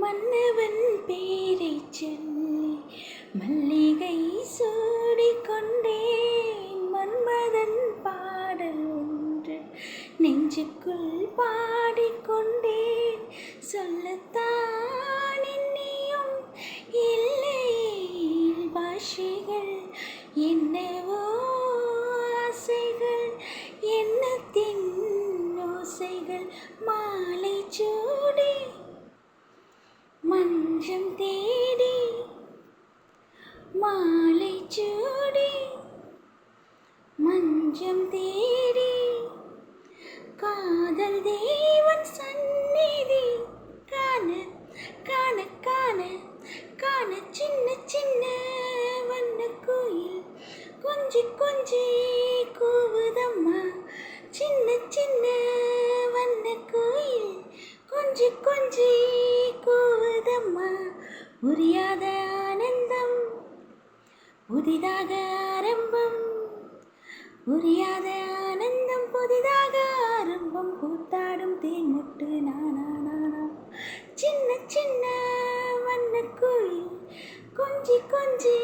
மன்னவன் பேரைச் சொல்லி மல்லிகை சூடிக்கொண்டேன். மன்மதன் பாடல் ஒன்று நெஞ்சுக்குள் பாடிக்கொண்டேன். சொல்லத்தான் இன்னியும் இல்லை பாஷைகள், என்னவோ ஆசைகள், எண்ணத்தின் ஓசைகள். மாலை சூடி மஞ்சம் தேடி, மாலை சூடி மஞ்சம் தேடி, காதல் தேவன் சந்நிதி காண காண காண காண. சின்ன சின்ன வண்ண கோயில் கொஞ்சி கொஞ்சி கூவுதம்மா. சின்ன சின்ன வண்ண கோயில் கொஞ்சி கொஞ்சி கூவுதம்மா. புரியாத ஆனந்தம் புதிதாக ஆரம்பம், புரியாத ஆனந்தம் புதிதாக ஆரம்பம். கூத்தாடும் தேன் முட்டு நானா நானா. சின்ன சின்ன வண்ண கோயில் கொஞ்சி கொஞ்சி